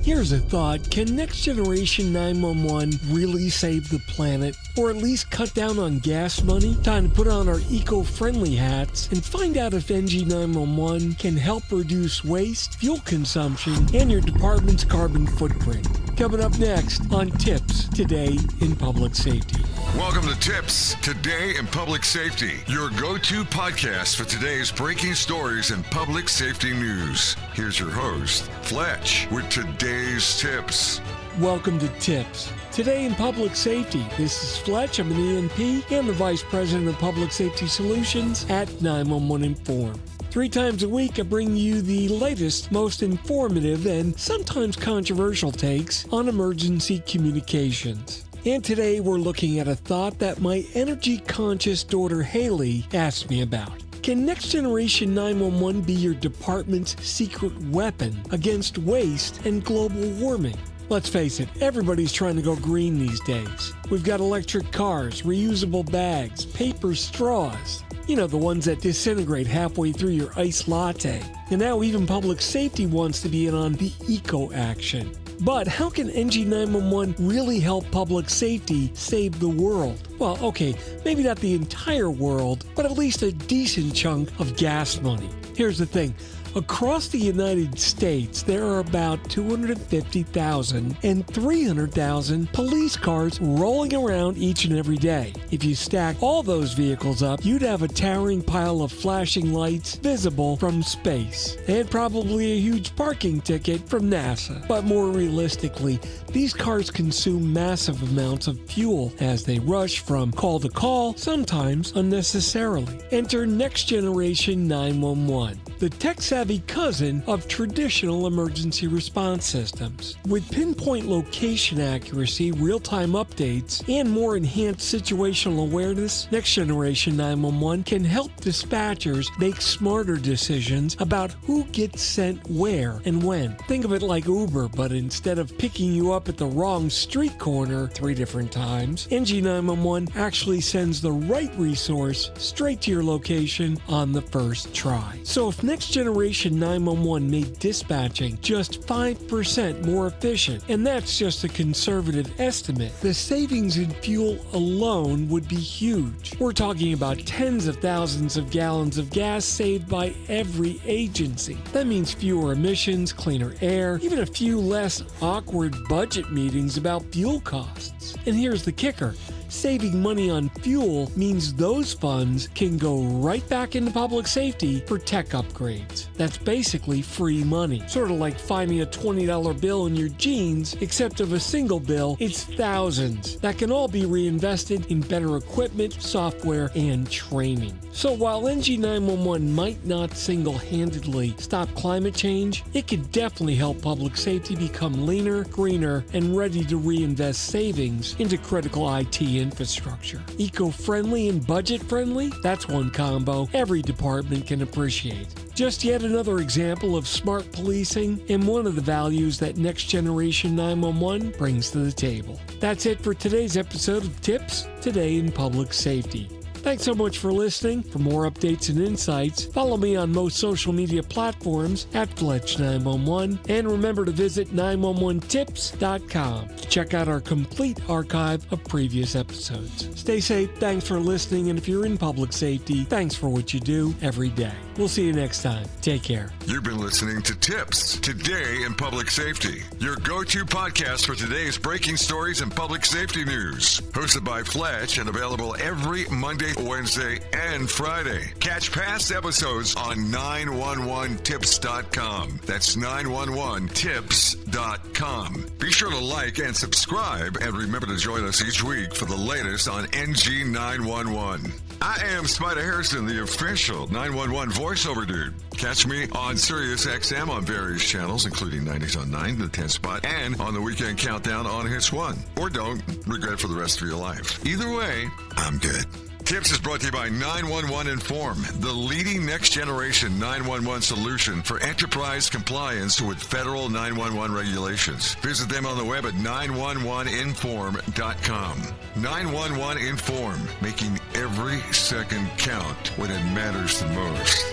Here's a thought. Can Next Generation 911 really save the planet? Or at least cut down on gas money? Time to put on our eco-friendly hats and find out if NG911 can help reduce waste, fuel consumption, and your department's carbon footprint. Coming up next on TiPS, Today in Public Safety. Welcome to TiPS, Today in Public Safety, your go-to podcast for today's breaking stories and public safety news. Here's your host, Fletch, with today's tips. Welcome to TiPS, Today in Public Safety. This is Fletch. I'm an ENP and the Vice President of Public Safety Solutions at 911 Inform. 3 times a week, I bring you the latest, most informative, and sometimes controversial takes on emergency communications. And today we're looking at a thought that my energy-conscious daughter Haley asked me about. Can Next Generation 911 be your department's secret weapon against waste and global warming? Let's face it, everybody's trying to go green these days. We've got electric cars, reusable bags, paper straws. You know, the ones that disintegrate halfway through your iced latte. And now even public safety wants to be in on the eco action. But how can NG911 really help public safety save the world? Well, okay, maybe not the entire world, but at least a decent chunk of gas money. Here's the thing. Across the United States, there are about 250,000 and 300,000 police cars rolling around each and every day. If you stack all those vehicles up, you'd have a towering pile of flashing lights visible from space, and probably a huge parking ticket from NASA. But more realistically, these cars consume massive amounts of fuel as they rush from call to call, sometimes unnecessarily. Enter Next Generation 911, the tech-savvy cousin of traditional emergency response systems. With pinpoint location accuracy, real-time updates, and more enhanced situational awareness, Next Generation 911 can help dispatchers make smarter decisions about who gets sent where and when. Think of it like Uber, but instead of picking you up at the wrong street corner 3 different times, NG911 actually sends the right resource straight to your location on the first try. So if Next Generation 911 made dispatching just 5% more efficient, and that's just a conservative estimate, the savings in fuel alone would be huge. We're talking about tens of thousands of gallons of gas saved by every agency. That means fewer emissions, cleaner air, even a few less awkward budget meetings about fuel costs. And here's the kicker. Saving money on fuel means those funds can go right back into public safety for tech upgrades. That's basically free money. Sort of like finding a $20 bill in your jeans, except of a single bill, it's thousands. That can all be reinvested in better equipment, software, and training. So while NG911 might not single-handedly stop climate change, it can definitely help public safety become leaner, greener, and ready to reinvest savings into critical IT infrastructure. Eco-friendly and budget-friendly? That's one combo every department can appreciate. Just yet another example of smart policing and one of the values that Next Generation 911 brings to the table. That's it for today's episode of TiPS, Today in Public Safety. Thanks so much for listening. For more updates and insights, follow me on most social media platforms at Fletch911, and remember to visit 911tips.com to check out our complete archive of previous episodes. Stay safe, thanks for listening, and if you're in public safety, thanks for what you do every day. We'll see you next time. Take care. You've been listening to TiPS, Today in Public Safety, your go-to podcast for today's breaking stories and public safety news. Hosted by Fletch and available every Monday, Wednesday, and Friday. Catch past episodes on 911tips.com. That's 911tips.com. Be sure to like and subscribe, and remember to join us each week for the latest on NG911. I am Spider Harrison, the official 911 voiceover dude. Catch me on Sirius XM on various channels, including 90s on 9, the 10 spot, and on the Weekend Countdown on Hits 1. Or don't regret it for the rest of your life. Either way, I'm good. TiPS is brought to you by 911 Inform, the leading next-generation 911 solution for enterprise compliance with federal 911 regulations. Visit them on the web at 911inform.com. 911 Inform, making every second count when it matters the most.